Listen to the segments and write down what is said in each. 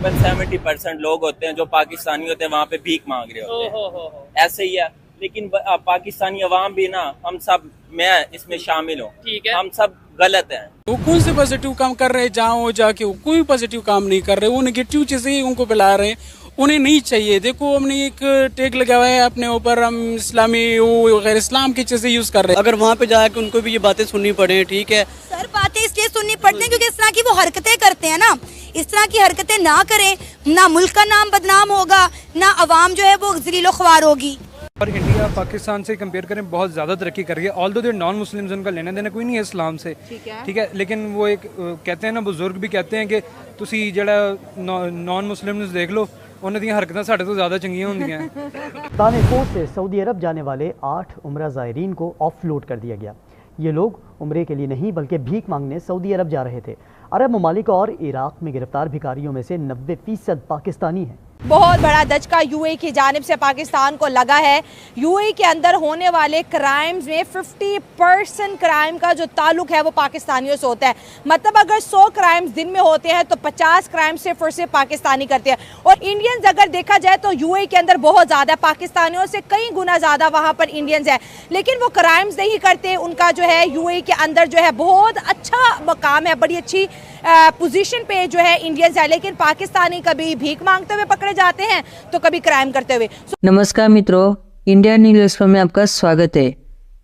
तकरीबन 70% लोग होते हैं जो पाकिस्तानी होते हैं वहाँ पे भीख मांग रहे होते हैं। ऐसे ही है, लेकिन पाकिस्तानी अवाम भी ना, हम सब, मैं इसमें शामिल हूँ, ठीक है, हम सब गलत हैं। वो कौन से पॉजिटिव काम कर रहे हैं, जहाँ वो जाके वो कोई पॉजिटिव काम नहीं कर रहे, वो नेगेटिव चीजें ही उनको पिला रहे हैं। उन्हें नहीं चाहिए। देखो हमने एक टेक लगा हुआ है अपने ऊपर, हम इस्लामी गैर इस्लाम की चीजें यूज कर रहे हैं। अगर वहाँ पे जाके उनको भी ये बातें सुननी पड़े, ठीक है सर, बातें इसलिए सुननी पड़ती हैं क्योंकि इस तरह की वो हरकतें करते हैं ना। इस तरह की हरकतें ना करें, ना मुल्क का नाम बदनाम होगा, ना अवाम जो है वो ज़लीलो ख्वार होगी। और इंडिया पाकिस्तान से कंपेयर करें बहुत ज़्यादा तरक्की कर रही है। ऑल दो दे नॉन मुस्लिम्स, उनका लेना देना कोई नहीं है इस्लाम से, ठीक है, लेकिन वो एक कहते हैं ना, बुजुर्ग भी कहते हैं कि तुसी जड़ा नॉन मुस्लिम्स देख लो, उन्होंने दी हरकतें साढ़े तो ज़्यादा चंगियां होंदियां हैं। तानेकोर से सऊदी अरब जाने वाले 8 उम्रा ज़ायरीन को ऑफलोड कर दिया गया। ये लोग उम्रे के लिए नहीं बल्कि भीख मांगने सऊदी अरब जा रहे थे। अरब ममालिक और इराक में गिरफ्तार भिखारियों में से 90% पाकिस्तानी हैं। बहुत बड़ा दचका यूएई की जानिब से पाकिस्तान को लगा है। यूएई के अंदर होने वाले क्राइम्स में 50% क्राइम का जो ताल्लुक है वो पाकिस्तानियों से होता है। मतलब अगर 100 क्राइम्स दिन में होते हैं तो 50 क्राइम सिर्फ और सिर्फ पाकिस्तानी करते हैं। और इंडियंस अगर देखा जाए तो यूएई के अंदर बहुत ज़्यादा, पाकिस्तानियों से कई गुना ज़्यादा वहाँ पर इंडियंस है, लेकिन वो क्राइम्स नहीं करते। उनका जो है यूएई के अंदर जो है बहुत अच्छा मकाम है, बड़ी अच्छी पोजीशन पे जो है इंडियंस है, लेकिन पाकिस्तानी कभी भीख मांगते हुए पकड़े जाते हैं तो कभी क्राइम करते हुए। नमस्कार मित्रों, इंडिया न्यूज़ में आपका स्वागत है।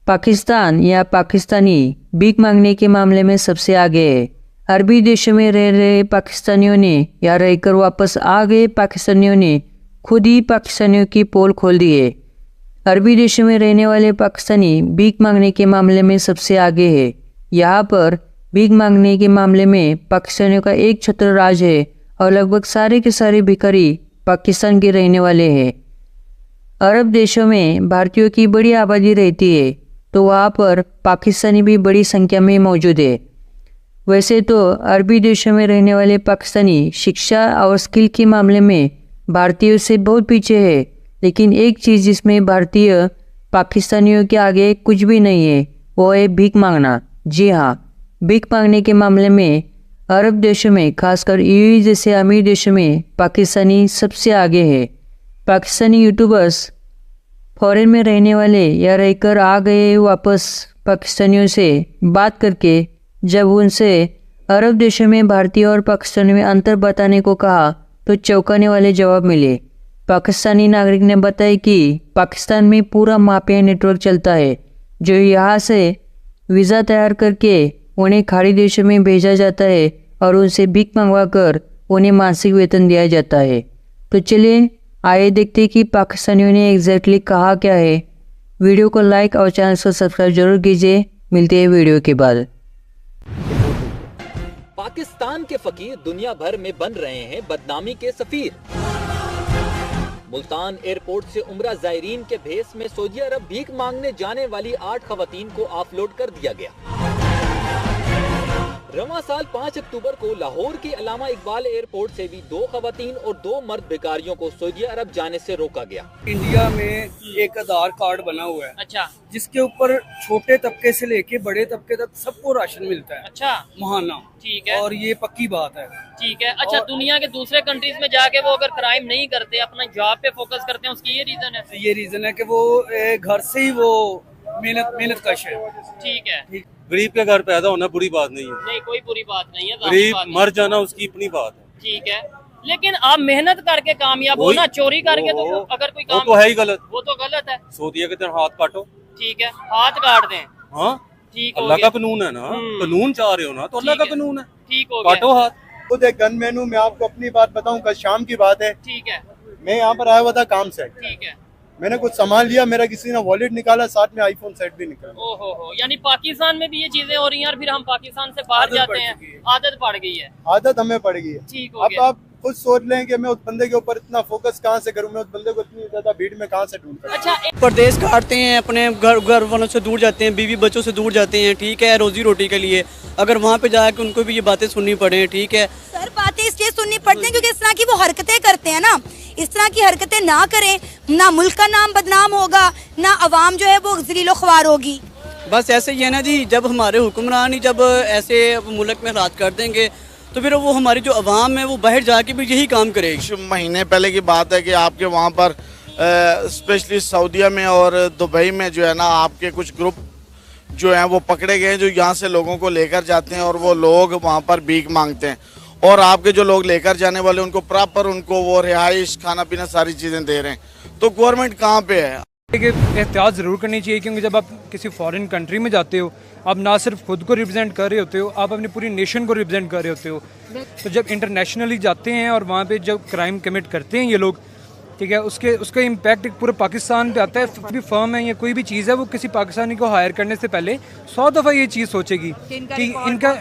पाकिस्तान या पाकिस्तानी भीख मांगने के मामले में सबसे आगे है। अरबी देशों में रह रहे पाकिस्तानियों ने या रहकर वापस आ गए पाकिस्तानियों ने खुद ही पाकिस्तानियों की पोल खोल दी है। अरबी देशों में रहने वाले पाकिस्तानी भीख मांगने के मामले में सबसे आगे है। यहाँ पर भीख मांगने के मामले में पाकिस्तानियों का एक छत्र राज है और लगभग सारे के सारे भिखारी पाकिस्तान के रहने वाले हैं। अरब देशों में भारतीयों की बड़ी आबादी रहती है, तो वहाँ पर पाकिस्तानी भी बड़ी संख्या में मौजूद है। वैसे तो अरबी देशों में रहने वाले पाकिस्तानी शिक्षा और स्किल के मामले में भारतीयों से बहुत पीछे है, लेकिन एक चीज़ जिसमें भारतीय पाकिस्तानियों के आगे कुछ भी नहीं है, वो है भीख मांगना। जी हाँ, भीख मांगने के मामले में अरब देशों में, खासकर यूएई जैसे अमीर देशों में पाकिस्तानी सबसे आगे है। पाकिस्तानी यूट्यूबर्स फॉरेन में रहने वाले या रहकर आ गए वापस पाकिस्तानियों से बात करके जब उनसे अरब देशों में भारतीय और पाकिस्तानी में अंतर बताने को कहा तो चौंकाने वाले जवाब मिले। पाकिस्तानी नागरिक ने बताया कि पाकिस्तान में पूरा माफिया नेटवर्क चलता है, जो यहाँ से वीज़ा तैयार करके उन्हें खाड़ी देशों में भेजा जाता है और उनसे भीख मंगवा कर उन्हें मासिक वेतन दिया जाता है। तो चलिए आइए देखते हैं कि पाकिस्तानियों ने एग्जैक्टली कहा क्या है। वीडियो को लाइक और चैनल को सब्सक्राइब जरूर कीजिए। मिलते हैं वीडियो के बाद। पाकिस्तान के फकीर दुनिया भर में बन रहे हैं बदनामी के सफीर। मुल्तान एयरपोर्ट से उम्रा ज़ायरीन के भेस में सऊदी अरब भीख मांगने जाने वाली 8 खवातीन को ऑफलोड कर दिया गया। रवां साल 5 अक्टूबर को लाहौर के अल्लामा इकबाल एयरपोर्ट से भी 2 खवातीन और 2 मर्द भिखारियों को सऊदी अरब जाने से रोका गया। इंडिया में एक आधार कार्ड बना हुआ है, अच्छा, जिसके ऊपर छोटे तबके से लेके बड़े तबके तक सबको राशन मिलता है, अच्छा, महाना, ठीक है, और ये पक्की बात है, ठीक है। अच्छा, दुनिया के दूसरे कंट्रीज में जाके वो अगर क्राइम नहीं करते, अपना जॉब पे फोकस करते हैं, उसकी ये रीजन है? ये रीजन है कि वो घर से ही वो मेहनत कश है। ठीक है। गरीब के घर पैदा होना बुरी बात नहीं है, नहीं, कोई बुरी बात नहीं है, गरीब मर जाना उसकी अपनी बात है, ठीक है, लेकिन आप मेहनत करके कामयाब हो ना, चोरी करके तो अगर कोई काम, वो तो है ही गलत, वो तो गलत है। सऊदीया के तरह हाथ काटो, ठीक है, हाथ काट दें, हाँ ठीक, अल्लाह का कानून है ना, कानून चाह रहे हो ना तो अल्लाह का कानून है, ठीक हो गया, काटो हाथ। खुद एक गनमैन हूँ, मैं आपको अपनी बात बताऊं, कल शाम की बात है, ठीक है, मैं यहाँ पर आया हुआ था काम से, ठीक है, मैंने कुछ सामान लिया, मेरा किसी ने वॉलेट निकाला, साथ में आईफोन सेट भी निकाला। ओहो, यानी पाकिस्तान में भी ये चीजें हो रही हैं और फिर हम पाकिस्तान से बाहर जाते हैं, आदत पड़ गई है, आदत हमें पड़ गई है। ठीक हो अब गया। आप खुद सोच लें कि मैं उस बंदे के ऊपर इतना फोकस कहाँ से करूँ, मैं उस बंदे को इतनी ज्यादा भीड़ में कहाँ से ढूंढूं। अच्छा, परदेश काटते हैं, अपने घर वालों से दूर जाते हैं, बीवी बच्चों से दूर जाते हैं, ठीक है, रोजी रोटी के लिए। अगर वहाँ पे जाके उनको भी ये बातें सुननी पड़े, ठीक है सर, बातें इसलिए सुननी पड़ती हैं क्योंकि इस तरह की वो हरकतें करते हैं ना। इस तरह की हरकतें ना करें, ना मुल्क का नाम बदनाम होगा, ना अवाम जो है वो ज़लीलो ख्वार होगी। बस ऐसे ही है ना जी, जब हमारे हुक्मरान ही जब ऐसे मुल्क में हालात कर देंगे तो फिर वो हमारी जो अवाम है वो बाहर जाके भी यही काम करेगी। महीने पहले की बात है कि आपके वहाँ पर स्पेशली सऊदीया में और दुबई में जो है ना आपके कुछ ग्रुप जो हैं वो पकड़े गए जो यहाँ से लोगों को लेकर जाते हैं और वो लोग वहाँ पर भीख मांगते हैं और आपके जो लोग लेकर जाने वाले उनको प्रॉपर उनको वो रिहाइश खाना पीना सारी चीज़ें दे रहे हैं। तो गवर्नमेंट कहाँ पे है? एहतियात ज़रूर करनी चाहिए क्योंकि जब आप किसी फॉरेन कंट्री में जाते हो आप ना सिर्फ खुद को रिप्रेजेंट कर रहे होते हो, आप अपनी पूरी नेशन को रिप्रेजेंट कर रहे होते हो। तो जब इंटरनेशनली जाते हैं और वहाँ पे जब क्राइम कमिट करते हैं ये लोग, ठीक है, उसका इम्पैक्ट पूरे पाकिस्तान पे आता है। कोई भी फर्म है या कोई भी चीज़ है वो किसी पाकिस्तानी को हायर करने से पहले 100 दफ़ा ये चीज़ सोचेगी कि इनका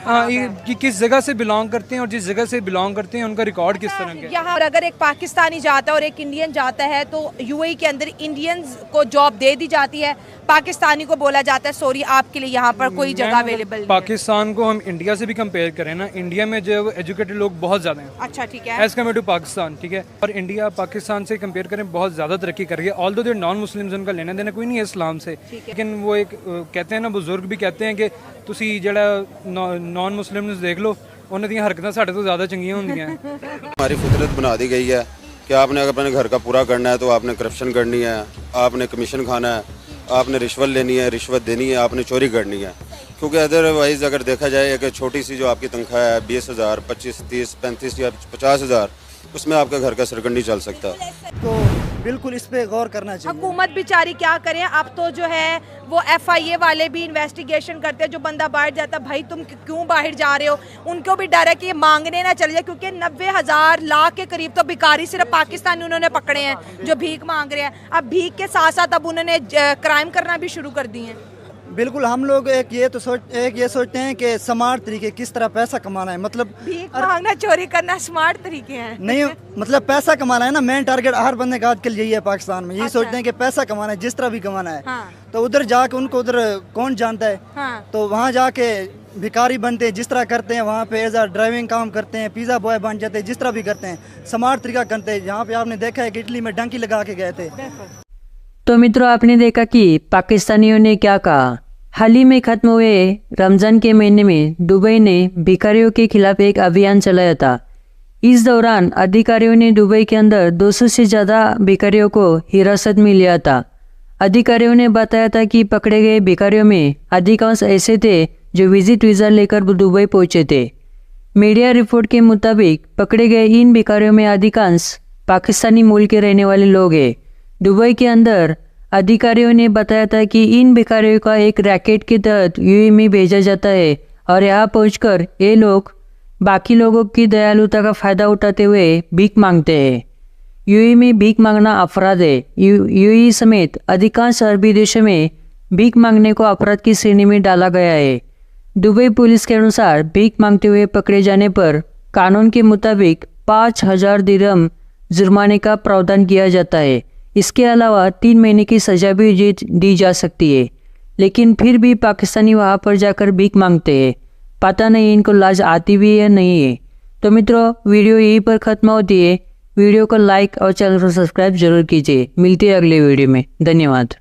कि किस जगह से बिलोंग करते हैं और जिस जगह से बिलोंग करते हैं उनका रिकॉर्ड किस तरह का है। यहाँ पर अगर एक पाकिस्तानी जाता है और एक इंडियन जाता है तो यूएई के अंदर इंडियंस को जॉब दे दी जाती है, पाकिस्तानी को बोला जाता है सॉरी आपके लिए यहाँ पर कोई जगह अवेलेबल नहीं। पाकिस्तान को हम इंडिया से भी कंपेयर करें ना, इंडिया में जो एजुकेटेड लोग बहुत ज़्यादा हैं। अच्छा, ठीक है, एज कम्पेयर टू पाकिस्तान, ठीक है। और इंडिया पाकिस्तान से कंपेयर करें बहुत ज़्यादा तरक्की कर रही है। ऑल्दो दे नॉन मुस्लिम्स उनका लेना देना कोई नहीं है इस्लाम से, लेकिन वो एक कहते हैं ना, बुजुर्ग भी कहते हैं कि तुसी जड़ा नॉन मुस्लिम देख लो उन्होंने दी हरकतां साढ़े तो ज़्यादा चंगियां होंदियां। हमारी फितरत बना दी गई है कि आपने अगर अपने घर का पूरा करना है तो आपने करप्शन करनी है, आपने कमीशन खाना है, आपने रिश्वत लेनी है, रिश्वत देनी है, आपने चोरी करनी है। क्योंकि अदरवाइज़ अगर देखा जाए एक छोटी सी जो आपकी तनख्वाह है 20,000, 25, 30, 35 या 50,000, उसमें आपका घर का सरगंडी चल सकता है। तो बिल्कुल इस पे गौर करना चाहिए। हुकूमत बेचारी क्या करें, अब तो जो है वो FIA वाले भी इन्वेस्टिगेशन करते हैं। जो बंदा बाहर जाता है, भाई तुम क्यों बाहर जा रहे हो, उनको भी डर है कि ये मांगने ना चले जाए, क्योंकि 90,000 लाख के करीब तो भिखारी सिर्फ पाकिस्तानी उन्होंने पकड़े हैं जो भीख मांग रहे हैं। अब भीख के साथ साथ अब उन्होंने क्राइम करना भी शुरू कर दिए हैं। बिल्कुल, हम लोग एक ये सोचते हैं कि स्मार्ट तरीके किस तरह पैसा कमाना है, मतलब भीख मांगना, चोरी करना स्मार्ट तरीके हैं। नहीं, मतलब पैसा कमाना है ना, मेन टारगेट हर बंदे का आजकल यही है पाकिस्तान में। यही सोचते हैं कि पैसा कमाना है, जिस तरह भी कमाना है। तो उधर जाके उनको उधर कौन जानता है, तो वहाँ जाके भिखारी बनते हैं, जिस तरह करते हैं वहाँ पे एज आ ड्राइविंग काम करते हैं, पिज़्ज़ा बॉय बन जाते हैं, जिस तरह भी करते हैं स्मार्ट तरीका करते हैं। यहाँ पे आपने देखा है कि इटली में डंकी लगा के गए थे। तो मित्रों, आपने देखा कि पाकिस्तानियों ने क्या कहा। हाल ही में खत्म हुए रमज़ान के महीने में दुबई ने भिखारियों के खिलाफ एक अभियान चलाया था। इस दौरान अधिकारियों ने दुबई के अंदर 200 से ज़्यादा भिखारियों को हिरासत में लिया था। अधिकारियों ने बताया था कि पकड़े गए भिखारियों में अधिकांश ऐसे थे जो विजिट वीज़ा लेकर दुबई पहुंचे थे। मीडिया रिपोर्ट के मुताबिक पकड़े गए इन भिखारियों में अधिकांश पाकिस्तानी मूल के रहने वाले लोग हैं। दुबई के अंदर अधिकारियों ने बताया था कि इन भिखारियों का एक रैकेट के तहत यूएई में भेजा जाता है और यहाँ पहुंचकर ये लोग बाकी लोगों की दयालुता का फ़ायदा उठाते हुए भीख मांगते हैं। यूएई में भीख मांगना अपराध है। यूएई समेत अधिकांश अरबी देशों में भीख मांगने को अपराध की श्रेणी में डाला गया है। दुबई पुलिस के अनुसार भीख मांगते हुए पकड़े जाने पर कानून के मुताबिक 5,000 दिरहम जुर्माने का प्रावधान किया जाता है। इसके अलावा 3 महीने की सजा भी दी जा सकती है। लेकिन फिर भी पाकिस्तानी वहाँ पर जाकर भीख मांगते हैं। पता नहीं इनको लाज आती भी है या नहीं है। तो मित्रों, वीडियो यहीं पर ख़त्म होती है। वीडियो को लाइक और चैनल को सब्सक्राइब जरूर कीजिए। मिलती है अगले वीडियो में। धन्यवाद।